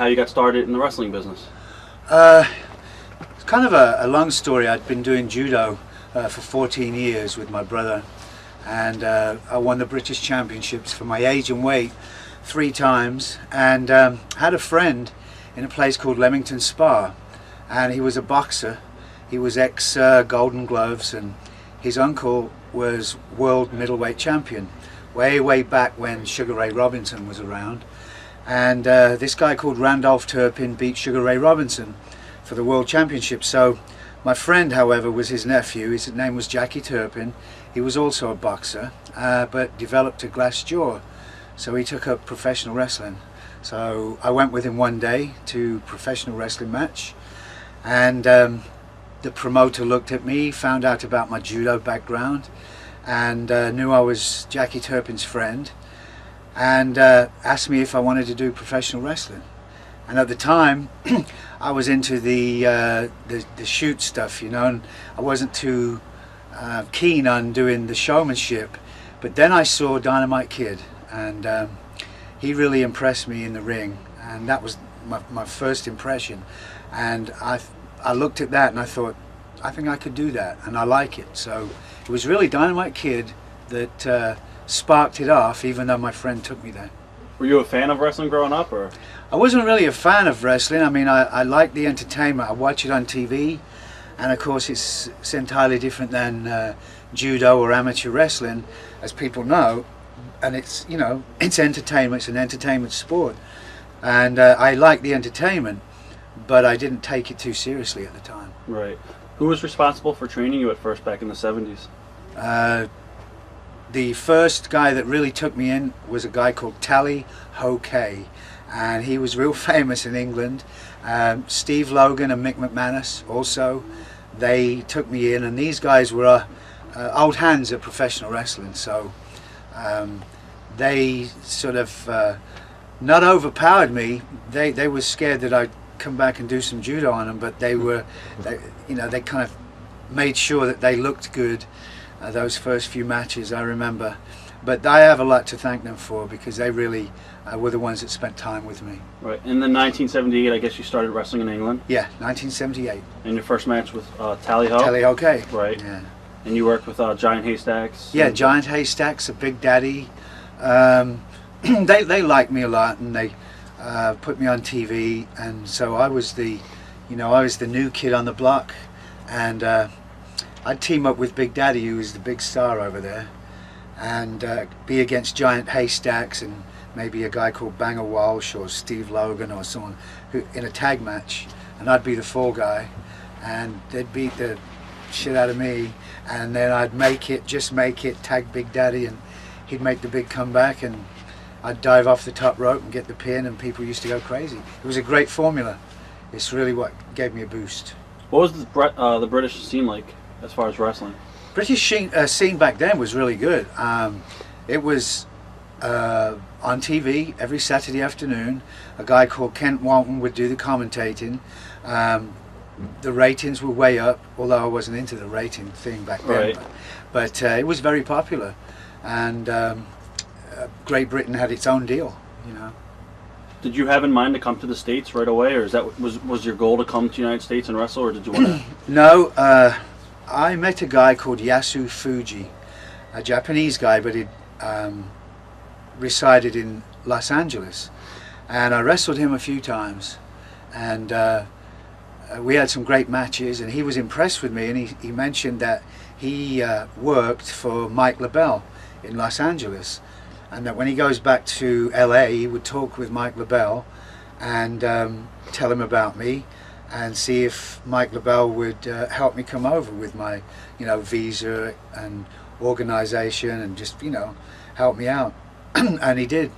how you got started in the wrestling business. It's kind of a long story. I'd been doing judo for 14 years with my brother, and I won the British Championships for my age and weight 3 times, and had a friend in a place called Leamington Spa, and he was a boxer. He was ex Golden Gloves, and his uncle was world middleweight champion way back when Sugar Ray Robinson was around, and this guy called Randolph Turpin beat Sugar Ray Robinson for the world championship. So my friend, however, was his nephew. His name was Jackie Turpin. He was also a boxer, but developed a glass jaw, so he took up professional wrestling. So I went with him one day to professional wrestling match, and the promoter looked at me, found out about my judo background, and knew I was Jackie Turpin's friend, and asked me if I wanted to do professional wrestling. And at the time I was into the shoot stuff, you know, and I wasn't too keen on doing the showmanship. But then I saw Dynamite Kid, and he really impressed me in the ring, and that was my first impression. And I looked at that and I thought, I think I could do that, and I like it. So it was really Dynamite Kid that sparked it off, even though my friend took me there. Were you a fan of wrestling growing up, or? I wasn't really a fan of wrestling. I mean, I like the entertainment. I watch it on TV, and of course it's entirely different than judo or amateur wrestling, as people know. And it's, you know, it's entertainment. It's an entertainment sport, and I like the entertainment, but I didn't take it too seriously at the time. Right. Who was responsible for training you at first back in the 70s? The first guy that really took me in was a guy called Tally Ho Kay, and he was real famous in England. Steve Logan and Mick McManus also, they took me in, and these guys were old hands at professional wrestling, so they sort of not overpowered me. They were scared that I'd come back and do some judo on them, but they kind of made sure that they looked good those first few matches, I remember. But I have a lot to thank them for, because they really were the ones that spent time with me. Right. And then 1978, I guess you started wrestling in England? Yeah, 1978. And your first match with Tally Ho? Tally Ho Kay. Right. Yeah. And you worked with Giant Haystacks? Yeah, Giant Haystacks, a Big Daddy. They liked me a lot, and they put me on TV, and so I was the new kid on the block, and I'd team up with Big Daddy, who was the big star over there, and be against Giant Haystacks and maybe a guy called Banger Walsh or Steve Logan or someone who in a tag match, and I'd be the fall guy, and they'd beat the shit out of me, and then I'd just make it, tag Big Daddy, and he'd make the big comeback, and I'd dive off the top rope and get the pin, and people used to go crazy. It was a great formula. It's really what gave me a boost. What was the British scene like as far as wrestling? British scene back then was really good. It was on TV every Saturday afternoon. A guy called Kent Walton would do the commentating. The ratings were way up, although I wasn't into the rating thing back then. Right. But it was very popular, and Great Britain had its own deal, you know. Did you have in mind to come to the States right away, or was your goal to come to the United States and wrestle, or did you want to? No, I met a guy called Yasu Fuji, a Japanese guy, but he resided in Los Angeles, and I wrestled him a few times, and we had some great matches, and he was impressed with me, and he mentioned that he worked for Mike LaBelle in Los Angeles, and that when he goes back to LA he would talk with Mike LaBelle and tell him about me, and see if Mike LaBelle would help me come over with my, visa and organization, and just, help me out. And he did.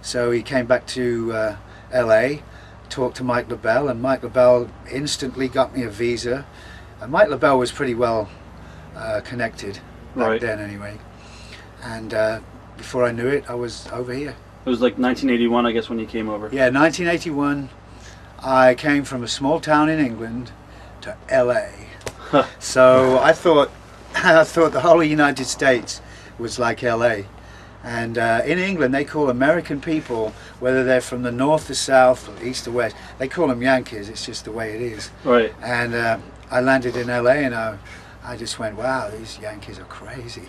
So he came back to LA, talked to Mike LaBelle, and Mike LaBelle instantly got me a visa. And Mike LaBelle was pretty well connected back then anyway. And before I knew it, I was over here. It was like 1981, I guess, when you came over. Yeah, 1981. I came from a small town in England to LA. So I thought the whole of the United States was like LA. And in England, they call American people, whether they're from the north, the south, or east or west, they call them Yankees. It's just the way it is. Right. And I landed in LA, and I just went, wow, these Yankees are crazy.